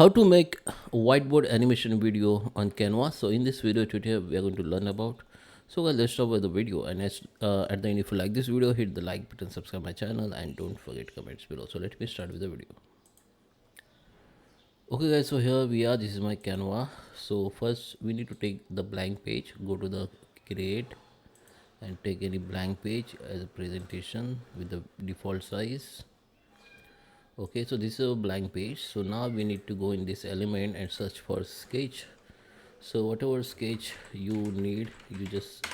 How to make a whiteboard animation video on Canva. So in this video tutorial we are going to learn about. So guys, let's start with the video, and at the end, if you like this video, hit the like button, subscribe my channel, and don't forget comments below. So let me start with the video. Okay guys, so here we are. This is my Canva. So first we need to take the blank page, go to the create and take any blank page as a presentation with the default size. Okay, so this is a blank page. So now we need to go in this element and search for sketch. So whatever sketch you need, you just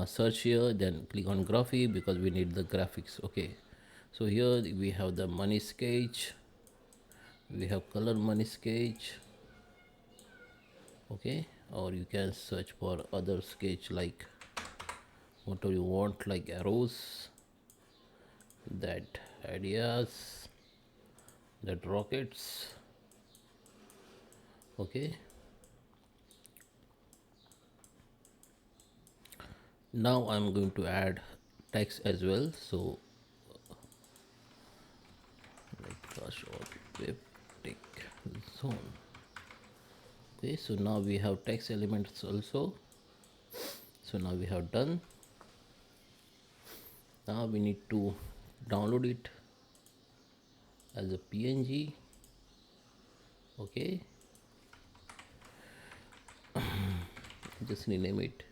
search here, then click on graphy because we need the graphics. Okay, so here we have the money sketch, we have color money sketch. Okay, or you can search for other sketch like whatever you want, like arrows, that ideas, that rockets. Okay, now I'm going to add text as well. So like gosh, or web tech zone. Okay, so now we have text elements also. So now we have done. Now we need to download it as a PNG. Okay, just rename it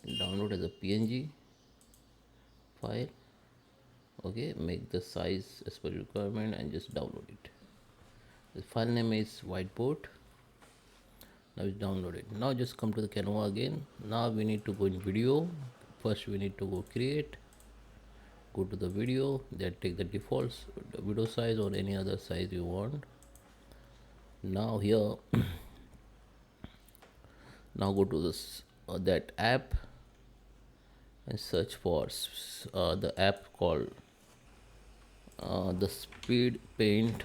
and download as a PNG file. Okay, make the size as per requirement and just download it. The file name is Whiteboard. Now it's downloaded. Now just come to the Canva again. Now we need to go in video. First we need to go create, go to the video, then take the defaults, the video size or any other size you want. Now here now go to this that app and search for the app called the Speedpaint.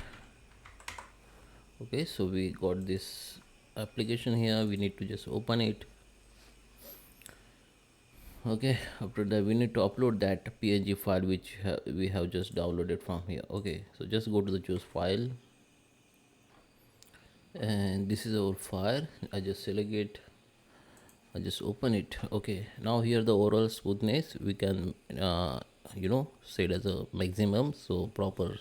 Okay, so we got this application here. We need to just open it. Okay, after that we need to upload that PNG file which we have just downloaded from here. Okay, so just go to the choose file, and this is our file. I just select it, I just open it. Okay, now here the overall smoothness we can set as a maximum, so proper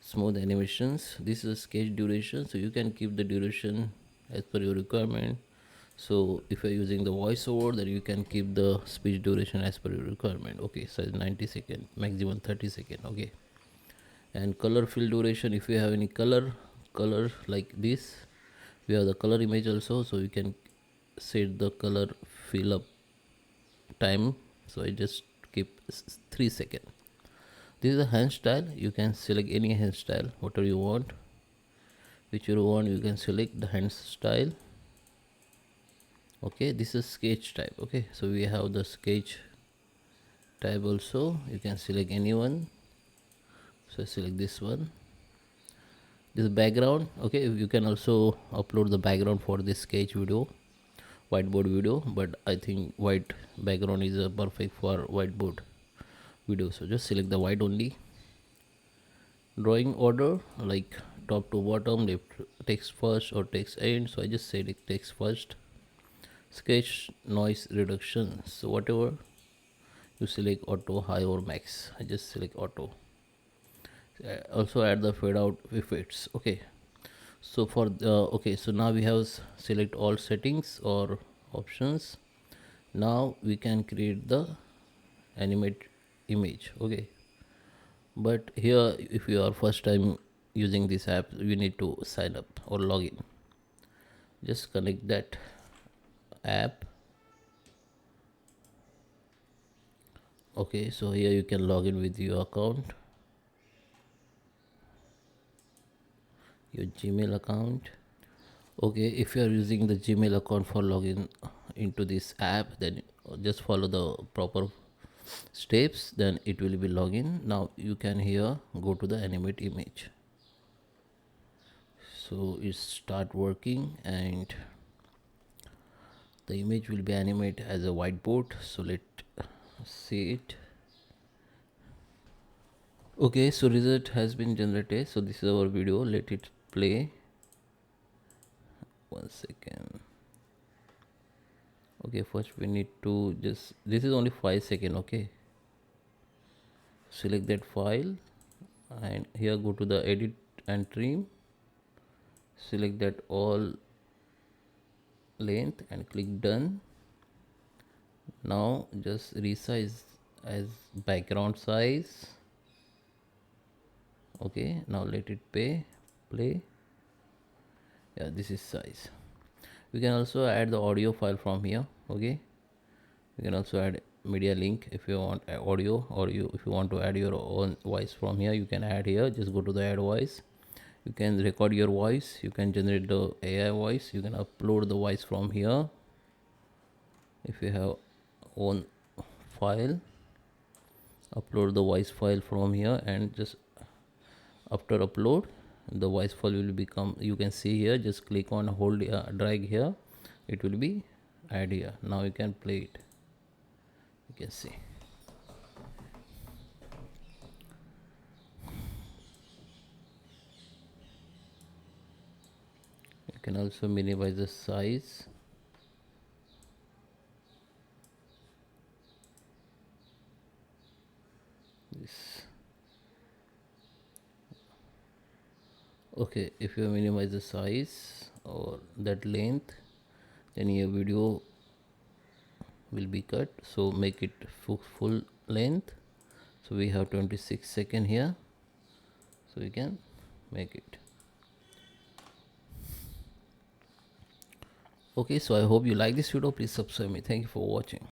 smooth animations. This is a sketch duration, so you can keep the duration as per your requirement. So if you're using the voiceover, then you can keep the speech duration as per your requirement. Okay, so 90 second, maximum 30 second. Okay, and color fill duration, if you have any color like this, we have the color image also, so you can set the color fill up time. So I just keep 3 seconds. This is a hand style. You can select any hand style, whatever you want, which you want, you can select the hand style. Okay, this is sketch type. Okay, so we have the sketch type also. You can select anyone. So select this one. This background. Okay, you can also upload the background for this sketch video, whiteboard video, but I think white background is perfect for whiteboard video. So just select the white only. Drawing order, like top to bottom, left text first or text end. So I just select text first. Sketch noise reduction, so whatever you select, auto, high or max. I just select auto. Also add the fade out effects. Okay, so for the okay, so now we have select all settings or options. Now we can create the animate image. Okay, but here if you are first time using this app, you need to sign up or log in. Just connect that app. Okay, so here you can log in with your account, your Gmail account. Okay, if you are using the Gmail account for login into this app, then just follow the proper steps, then it will be login. Now you can here go to the animate image. So it start working and the image will be animated as a whiteboard. So let's see it. Okay, so result has been generated. So this is our video. Let it play. 1 second. Okay, first we need to just, this is only 5 seconds. Okay, select that file and here go to the edit and trim, select that all length and click done. Now just resize as background size. Okay, now let it play. Yeah, this is size. We can also add the audio file from here. Okay, you can also add media link if you want audio, or if you want to add your own voice from here, you can add here. Just go to the add voice. You can record your voice, you can generate the AI voice, you can upload the voice from here. If you have own file, upload the voice file from here, and just after upload the voice file will become, you can see here, just click on hold, drag here, it will be add here. Now you can play it, you can see. You can also minimize the size. This, okay, if you minimize the size or that length, then your video will be cut. So make it full length. So we have 26 seconds here, so we can make it. Okay, so I hope you like this video. Please subscribe me. Thank you for watching.